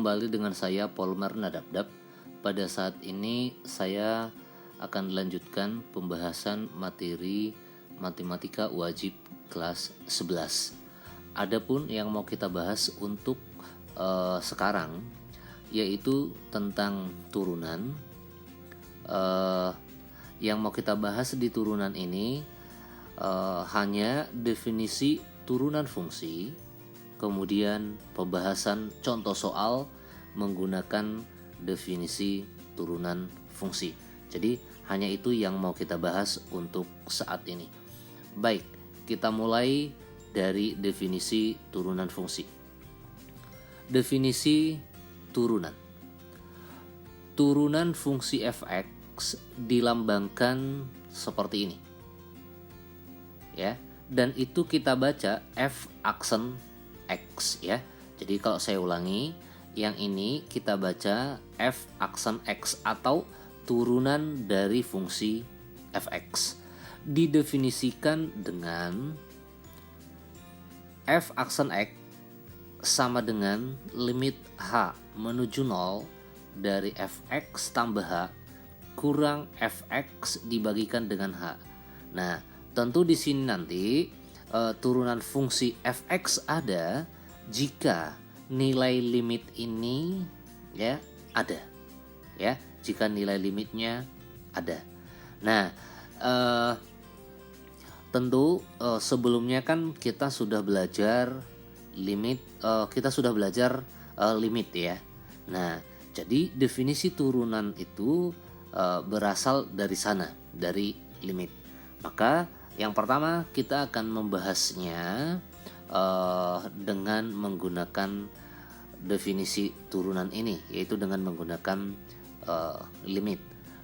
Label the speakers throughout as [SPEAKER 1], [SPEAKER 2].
[SPEAKER 1] kembali dengan saya Polmar Nadabdab. Pada saat ini saya akan melanjutkan pembahasan materi matematika wajib kelas 11. Adapun yang mau kita bahas untuk sekarang yaitu tentang turunan. Yang mau kita bahas di turunan ini hanya definisi turunan fungsi, kemudian pembahasan contoh soal menggunakan definisi turunan fungsi. Jadi hanya itu yang mau kita bahas untuk saat ini. Baik, kita mulai dari definisi turunan fungsi. Definisi turunan. Turunan fungsi f(x) dilambangkan seperti ini. Ya, dan itu kita baca f aksen x ya. Jadi kalau saya ulangi, yang ini kita baca f aksen x atau turunan dari fungsi f(x). Didefinisikan dengan f aksen x sama dengan limit h menuju 0 dari f(x) tambah h kurang f(x) dibagikan dengan h. Nah, tentu di sini nanti turunan fungsi f(x) ada jika nilai limit ini ya ada. Ya, jika nilai limitnya ada. Nah, tentu sebelumnya kan kita sudah belajar limit limit ya. Nah, jadi definisi turunan itu berasal dari sana, dari limit. Maka yang pertama kita akan membahasnya dengan menggunakan definisi turunan ini, yaitu dengan menggunakan limit.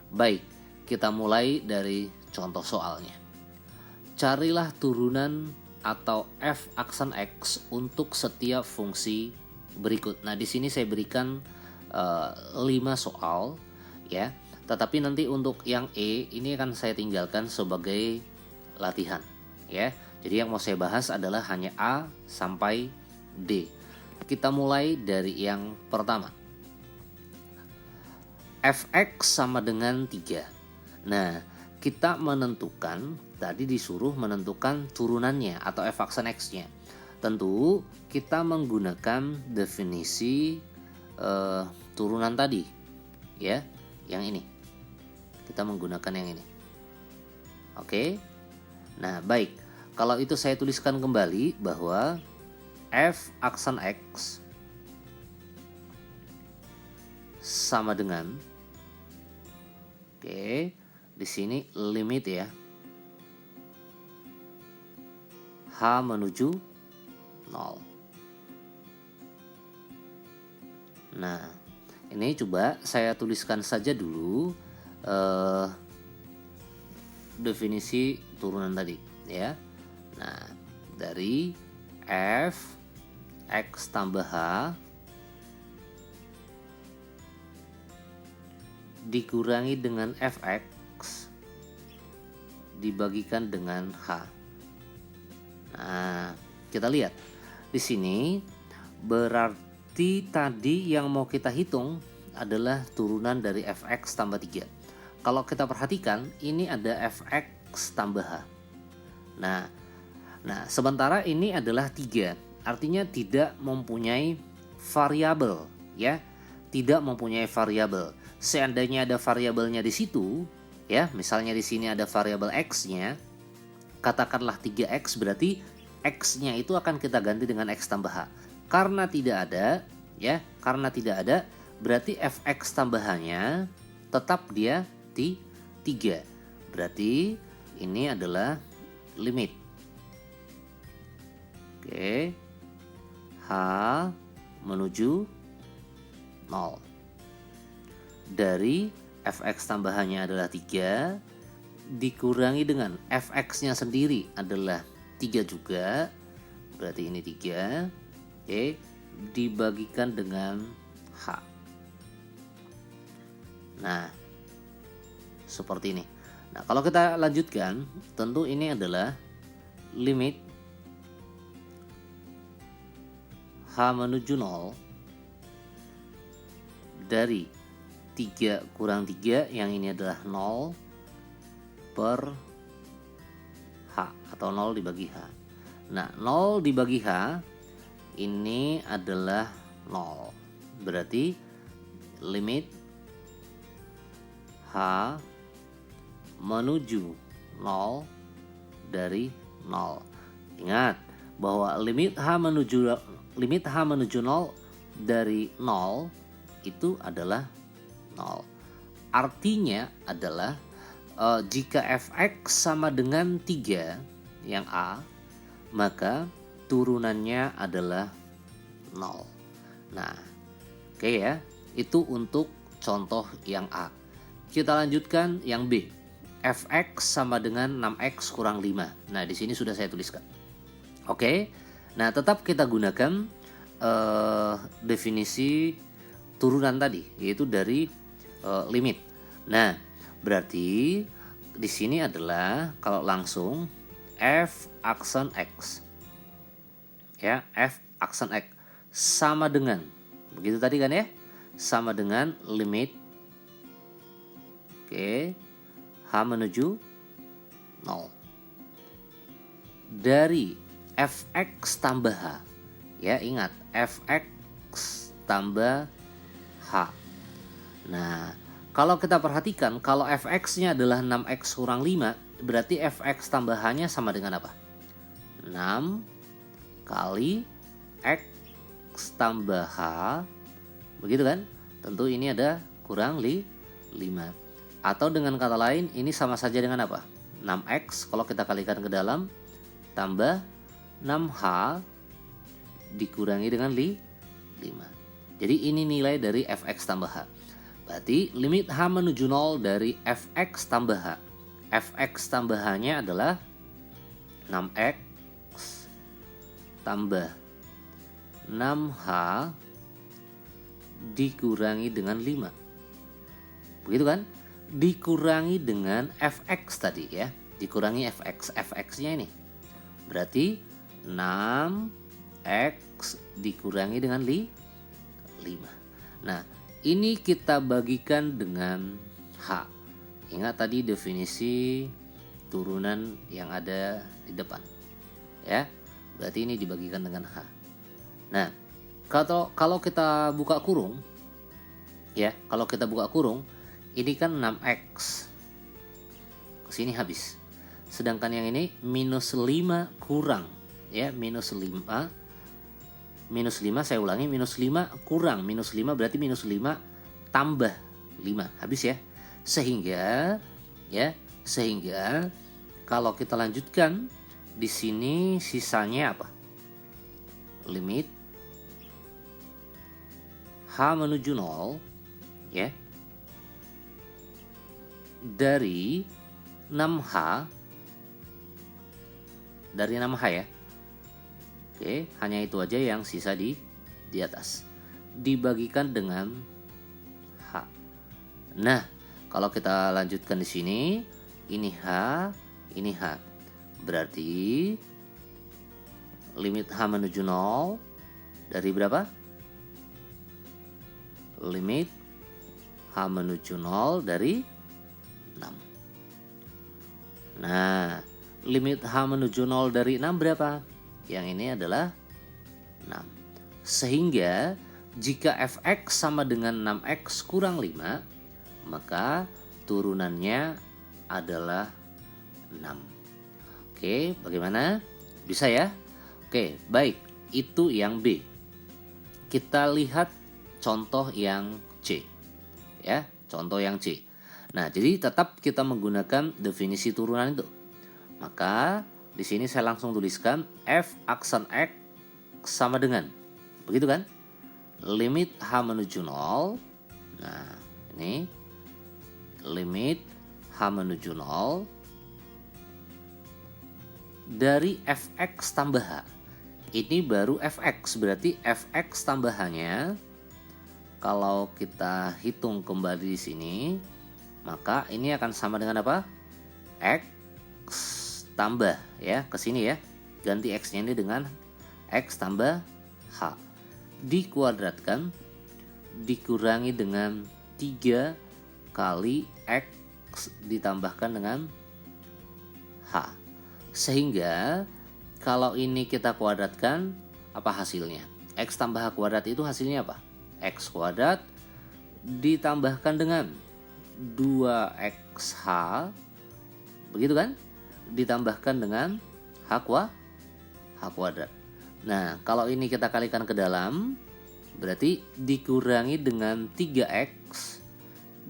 [SPEAKER 1] Baik, kita mulai dari contoh soalnya. Carilah turunan atau f aksen x untuk setiap fungsi berikut. Nah, di sini saya berikan 5 soal ya. Tetapi nanti untuk yang E ini akan saya tinggalkan sebagai latihan ya. Jadi yang mau saya bahas adalah hanya A sampai D. Kita mulai dari yang pertama. Fx sama dengan 3. Nah, kita menentukan, tadi disuruh menentukan turunannya atau f aksen x-nya. Tentu kita menggunakan definisi turunan tadi ya, yang ini. Kita menggunakan yang ini. Oke. Nah, baik. Kalau itu saya tuliskan kembali bahwa f aksen x sama dengan, oke, di sini limit ya, h menuju 0. Nah, ini coba saya tuliskan saja dulu definisi turunan tadi ya. Nah, dari f x tambah h dikurangi dengan fx dibagikan dengan h. Nah, kita lihat di sini berarti tadi yang mau kita hitung adalah turunan dari fx tambah 3. Kalau kita perhatikan ini ada fx tambah h. Nah, sementara ini adalah 3. Artinya tidak mempunyai variabel ya. Tidak mempunyai variabel. Seandainya ada variabelnya di situ ya, misalnya di sini ada variabel x-nya, katakanlah 3x, berarti x-nya itu akan kita ganti dengan x tambah h. Karena tidak ada ya, berarti fx tambah h-nya tetap dia di 3. Berarti ini adalah limit. Oke. H menuju 0. Dari fx tambahannya adalah 3 dikurangi dengan fx-nya sendiri adalah 3 juga. Berarti ini 3. Oke, dibagikan dengan h. Nah, seperti ini. Nah, kalau kita lanjutkan, tentu ini adalah limit h menuju 0 dari 3 kurang 3, yang ini adalah 0 per H atau 0 dibagi H. Nah, 0 dibagi H ini adalah 0. Berarti limit H menuju 0 dari 0. Ingat bahwa limit H menuju 0 dari 0 itu adalah 0. Artinya adalah jika fx sama dengan 3 yang A, maka turunannya adalah 0. Nah, oke ya, itu untuk contoh yang A. Kita lanjutkan yang B. Fx sama dengan 6x kurang 5. Nah, di sini sudah saya tuliskan. Oke. Nah, tetap kita gunakan definisi turunan tadi, yaitu dari limit. Nah, berarti di sini adalah kalau langsung f aksen x. Ya, f aksen x sama dengan, begitu tadi kan ya? Sama dengan limit H menuju 0 dari fx tambah H. Ya, ingat fx tambah H. Nah, kalau kita perhatikan, kalau fx-nya adalah 6x kurang 5, berarti fx tambah H-nya sama dengan apa? 6 kali x tambah H. Begitu kan? Tentu ini ada kurang 5. Atau dengan kata lain, ini sama saja dengan apa? 6x kalau kita kalikan ke dalam, tambah 6h dikurangi dengan 5. Jadi ini nilai dari fx tambah h. Berarti limit h menuju 0 dari fx tambah h. Fx tambah h-nya adalah 6x tambah 6h dikurangi dengan 5. Begitu kan? Dikurangi dengan fx tadi ya. Dikurangi fx. Fx-nya ini. Berarti 6x dikurangi dengan 5. Nah, ini kita bagikan dengan h. Ingat tadi definisi turunan yang ada di depan. Ya. Berarti ini dibagikan dengan h. Nah, kalau kita buka kurung, ya, kalau kita buka kurung, ini kan 6x. Kesini habis. Sedangkan yang ini minus 5 kurang. Ya, minus 5. Minus 5, saya ulangi, minus 5 kurang. Minus 5 berarti minus 5 tambah 5. Habis ya. Sehingga kalau kita lanjutkan, di sini sisanya apa? Limit H menuju 0, ya, dari 6H ya. Oke, hanya itu aja yang sisa di atas. Dibagikan dengan H. Nah, kalau kita lanjutkan di sini, ini H, ini H. Berarti limit H menuju 0 dari berapa? Limit H menuju 0 dari 6. Nah, limit H menuju 0 dari 6 berapa? Yang ini adalah 6. Sehingga jika fx sama dengan 6x kurang 5, maka turunannya adalah 6. Oke, bagaimana? Bisa ya? Oke, baik. Itu yang B. Kita lihat contoh yang C. Ya, contoh yang C. Nah, jadi tetap kita menggunakan definisi turunan itu. Maka di sini saya langsung tuliskan f aksen x sama dengan, begitu kan? Limit h menuju 0. Nah, ini limit h menuju 0 dari fx tambah h. Ini baru fx, berarti fx tambahannya kalau kita hitung kembali di sini, maka ini akan sama dengan apa? X tambah, ya, ke sini ya. Ganti x-nya ini dengan x tambah h. Dikuadratkan dikurangi dengan 3 kali X ditambahkan dengan H. Sehingga kalau ini kita kuadratkan, apa hasilnya? X tambah H kuadrat itu hasilnya apa? X kuadrat ditambahkan dengan 2XH, begitu kan? Ditambahkan dengan H kuadrat. Nah, kalau ini kita kalikan ke dalam, berarti dikurangi dengan 3X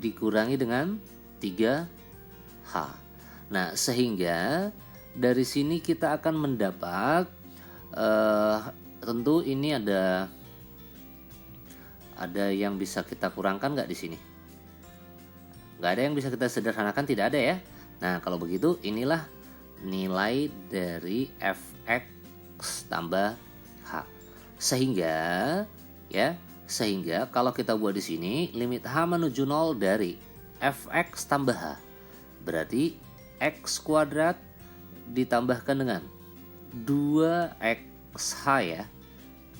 [SPEAKER 1] dikurangi dengan 3H. Nah, sehingga dari sini kita akan mendapat tentu ini ada yang bisa kita kurangkan nggak di sini? Nggak ada yang bisa kita sederhanakan, tidak ada ya. Nah, kalau begitu inilah nilai dari fx tambah h. Sehingga kalau kita buat di sini limit h menuju 0 dari fx tambah h, berarti x kuadrat ditambahkan dengan 2xh ya.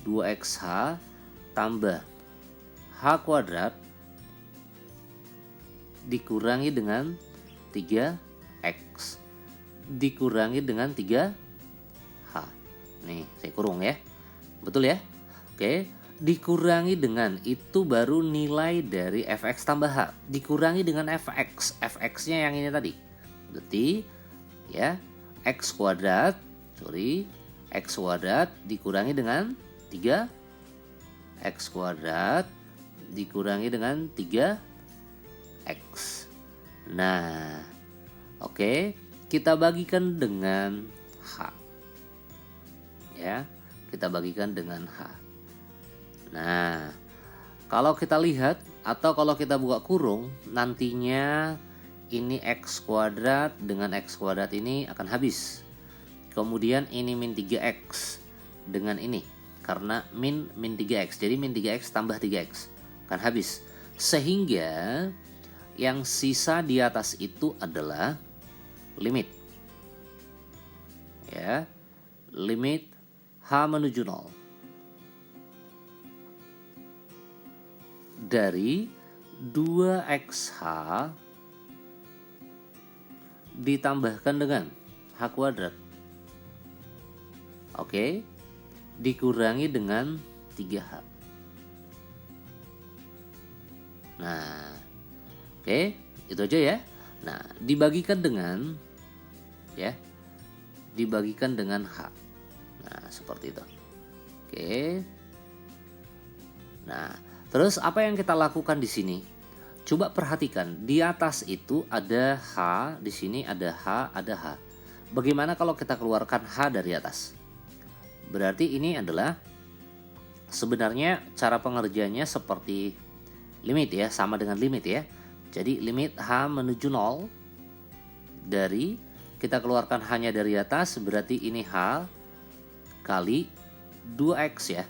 [SPEAKER 1] 2xh tambah h kuadrat dikurangi dengan 3x dikurangi dengan 3h. Nih, saya kurung ya. Betul ya? Oke, dikurangi dengan itu baru nilai dari fx tambah h. Dikurangi dengan fx. Fx-nya yang ini tadi. Berarti ya, x kuadrat dikurangi dengan 3 x kuadrat dikurangi dengan 3x. Nah, oke, kita bagikan dengan h. Ya, kita bagikan dengan h. Nah, kalau kita lihat atau kalau kita buka kurung, nantinya ini x kuadrat dengan x kuadrat ini akan habis. Kemudian ini min 3x dengan ini, karena min 3x, jadi min 3x tambah 3x akan habis. Sehingga yang sisa di atas itu adalah limit, ya, limit h menuju 0 dari 2xh ditambahkan dengan h kuadrat. Oke, dikurangi dengan 3h. Nah, oke, itu aja ya. Nah, dibagikan dengan h. Nah, seperti itu. Oke. Nah, terus apa yang kita lakukan di sini? Coba perhatikan, di atas itu ada h, di sini ada h, ada h. Bagaimana kalau kita keluarkan h dari atas? Berarti ini adalah sebenarnya cara pengerjaannya seperti limit ya, sama dengan limit ya. Jadi limit h menuju 0 dari kita keluarkan h-nya dari atas, berarti ini h kali 2x ya.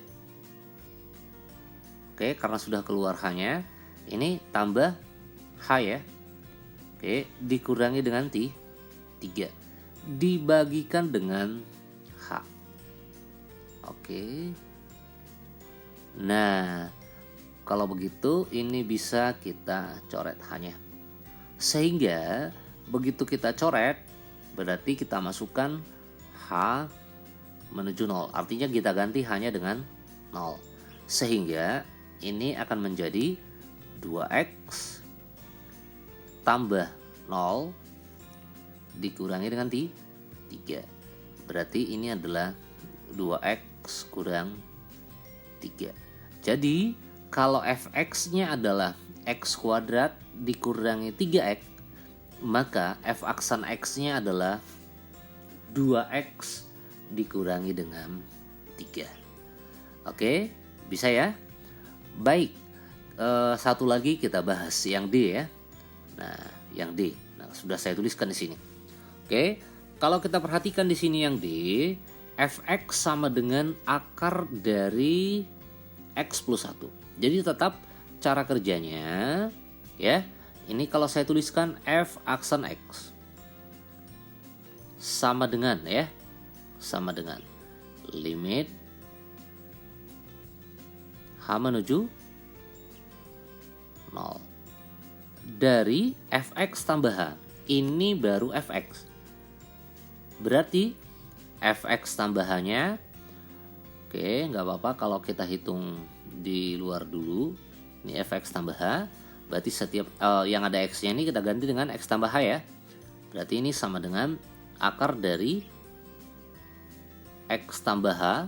[SPEAKER 1] Oke, karena sudah keluar h-nya, ini tambah h ya. Oke, dikurangi dengan 3 dibagikan dengan h. Oke. Nah, kalau begitu ini bisa kita coret h-nya. Sehingga begitu kita coret, berarti kita masukkan h menuju 0. Artinya kita ganti h-nya dengan 0. Sehingga ini akan menjadi 2x tambah 0 dikurangi dengan 3. Berarti ini adalah 2x kurang 3. Jadi kalau fx-nya adalah x kuadrat dikurangi 3x, maka f aksan x-nya adalah 2x dikurangi dengan 3. Oke, bisa ya? Baik, satu lagi kita bahas yang D ya. Nah, yang D. Nah, sudah saya tuliskan di sini. Oke, kalau kita perhatikan di sini yang D, fx sama dengan akar dari x plus 1. Jadi tetap cara kerjanya ya. Ini kalau saya tuliskan f aksan x sama dengan ya, sama dengan limit h menuju 0. Dari fx tambah h, ini baru fx. Berarti fx tambah h-nya, oke, nggak apa-apa kalau kita hitung di luar dulu. Ini fx tambah h, berarti setiap yang ada x-nya ini kita ganti dengan x tambah h ya. Berarti ini sama dengan akar dari x tambah h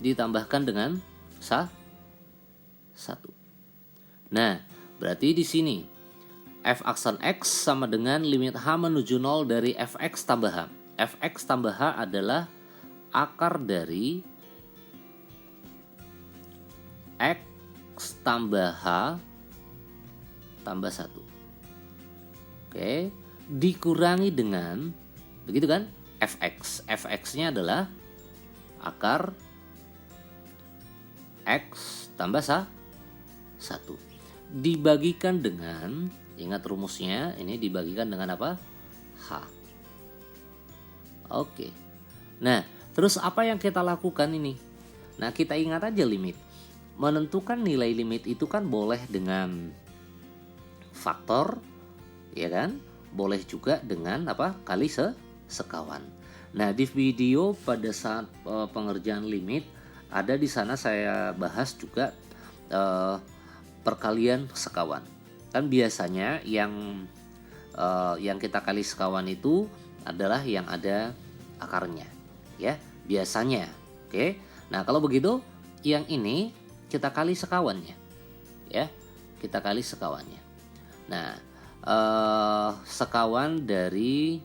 [SPEAKER 1] ditambahkan dengan 1. Nah, berarti di sini f aksen x sama dengan limit h menuju 0 dari fx tambah h. Fx tambah h adalah akar dari x tambah h tambah 1. Oke, dikurangi dengan, begitu kan, fx. Fx-nya adalah akar x tambah 1. Dibagikan dengan, ingat rumusnya, ini dibagikan dengan apa? H. Oke. Nah, terus apa yang kita lakukan ini? Nah, kita ingat aja limit. Menentukan nilai limit itu kan boleh dengan faktor, ya kan? Boleh juga dengan apa? Kali sekawan. Nah, di video pada saat pengerjaan limit, ada di sana saya bahas juga perkalian sekawan. Kan biasanya yang kita kali sekawan itu adalah yang ada akarnya, ya, biasanya. Oke. Nah, kalau begitu yang ini kita kali sekawannya, ya, kita kali sekawannya. Nah, sekawan dari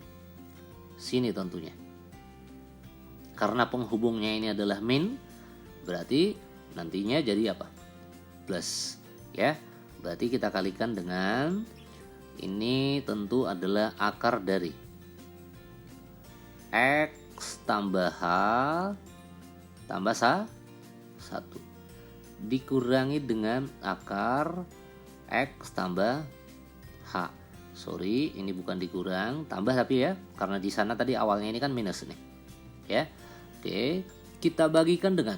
[SPEAKER 1] sini tentunya, karena penghubungnya ini adalah min, berarti nantinya jadi apa? Plus, ya. Berarti kita kalikan dengan ini, tentu adalah akar dari x tambah h tambah 1 dikurangi dengan akar x tambah h. Sorry, ini bukan dikurang, tambah tapi ya, karena di sana tadi awalnya ini kan minus nih, ya. Oke, kita bagikan dengan,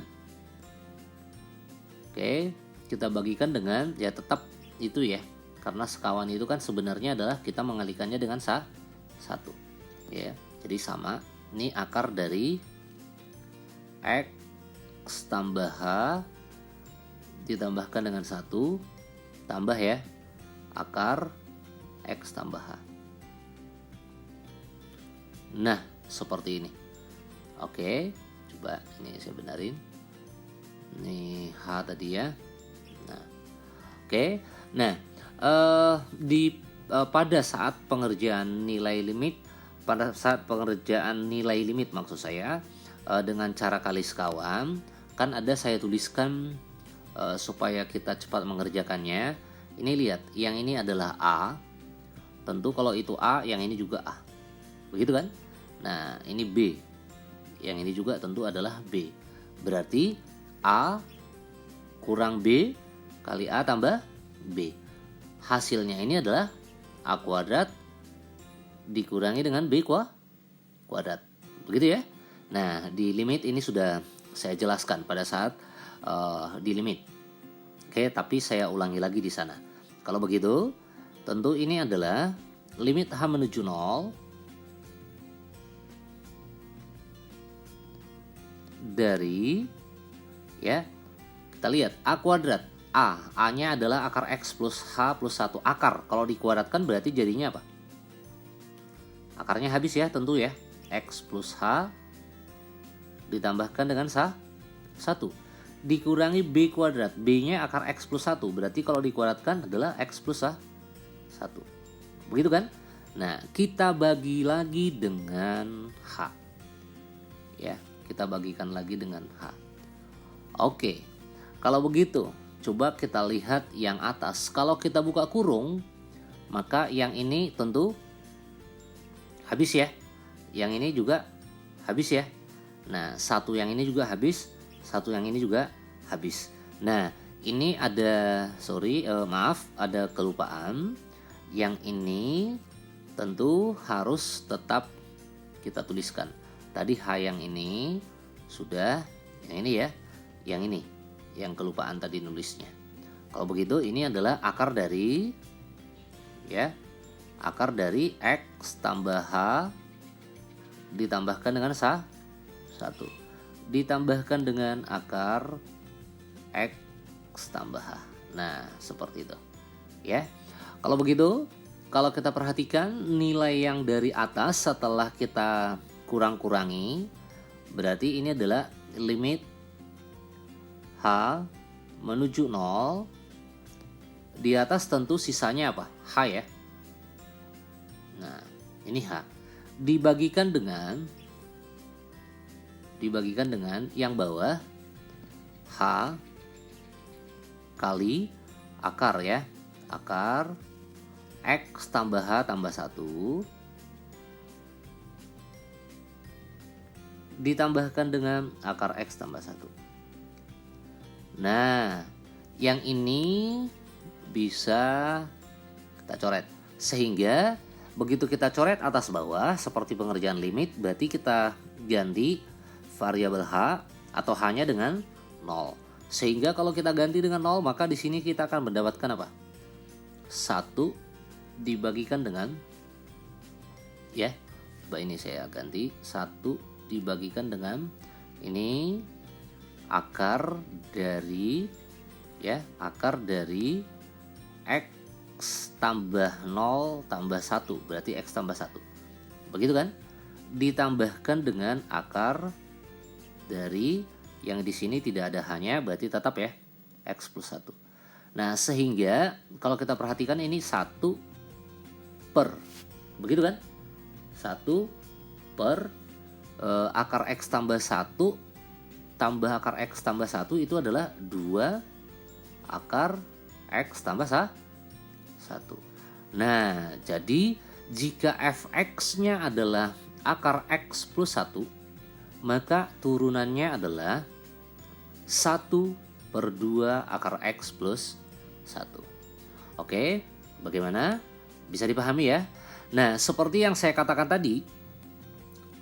[SPEAKER 1] ya tetap itu ya, karena sekawan itu kan sebenarnya adalah kita mengalikannya dengan 1, ya. Jadi sama, ini akar dari x tambah h ditambahkan dengan 1 tambah ya akar x tambah h. Nah, seperti ini. Oke, coba ini saya benarin. Ini h tadi ya. Nah, oke. Nah, pada saat pengerjaan nilai limit, maksud saya, dengan cara kali sekawan, kan ada saya tuliskan supaya kita cepat mengerjakannya. Ini lihat, yang ini adalah A. Tentu kalau itu A, yang ini juga A. Begitu kan? Nah, ini B. Yang ini juga tentu adalah B. Berarti A kurang B kali A tambah B. Hasilnya ini adalah A kuadrat dikurangi dengan B kuadrat. Begitu ya? Nah, di limit ini sudah saya jelaskan pada saat di limit. Oke, tapi saya ulangi lagi di sana. Kalau begitu, tentu ini adalah limit H menuju 0 dari, ya, kita lihat A kuadrat. A-nya adalah akar X plus H plus 1. Akar, kalau dikuadratkan berarti jadinya apa? Akarnya habis ya, tentu ya. X plus H ditambahkan dengan 1 dikurangi B kuadrat. B-nya akar X plus 1. Berarti kalau dikuadratkan adalah X plus 1. Begitu kan? Nah, kita bagi lagi dengan H. Ya, kita bagikan lagi dengan H. Oke, kalau begitu, coba kita lihat yang atas. Kalau kita buka kurung, maka yang ini tentu habis ya. Yang ini juga habis ya. Nah, satu yang ini juga habis, satu yang ini juga habis. Nah, ini ada, ada kelupaan. Yang ini tentu harus tetap kita tuliskan. Tadi H yang ini sudah, yang ini ya, yang ini, yang kelupaan tadi nulisnya. Kalau begitu ini adalah akar dari akar dari X tambah H ditambahkan dengan 1 ditambahkan dengan akar X tambah H. Nah, seperti itu. Ya. Kalau begitu, kalau kita perhatikan nilai yang dari atas setelah kita kurang-kurangi, berarti ini adalah limit H menuju 0. Di atas tentu sisanya apa? H ya. Nah, ini H. Dibagikan dengan yang bawah H kali akar ya. Akar X tambah H tambah 1 ditambahkan dengan akar X tambah 1. Nah, yang ini bisa kita coret. Sehingga begitu kita coret atas bawah seperti pengerjaan limit, berarti kita ganti variabel H atau H-nya dengan 0. Sehingga kalau kita ganti dengan 0, maka di sini kita akan mendapatkan apa? 1 dibagikan dengan ini saya ganti 1 dibagikan dengan ini akar dari X tambah 0 tambah 1, berarti X tambah 1. Begitu kan? Ditambahkan dengan akar dari yang di sini tidak ada hanya, berarti tetap ya X plus 1. Nah, sehingga kalau kita perhatikan ini 1 per, begitu kan? 1 per akar X tambah 1 tambah akar X tambah 1 itu adalah 2 akar X tambah 1. Nah, jadi jika fx-nya adalah akar X plus 1, maka turunannya adalah 1 per 2 akar X plus 1. Oke, bagaimana? Bisa dipahami ya? Nah, seperti yang saya katakan tadi,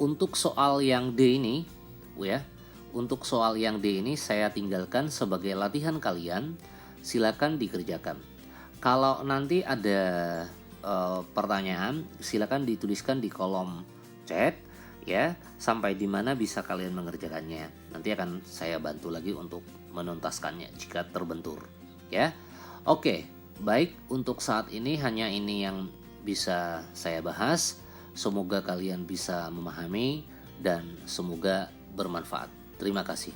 [SPEAKER 1] untuk soal yang D ini, untuk soal yang D ini saya tinggalkan sebagai latihan kalian, silakan dikerjakan. Kalau nanti ada pertanyaan, silakan dituliskan di kolom chat ya, sampai di mana bisa kalian mengerjakannya. Nanti akan saya bantu lagi untuk menuntaskannya jika terbentur ya. Oke, baik, untuk saat ini hanya ini yang bisa saya bahas. Semoga kalian bisa memahami dan semoga bermanfaat. Terima kasih.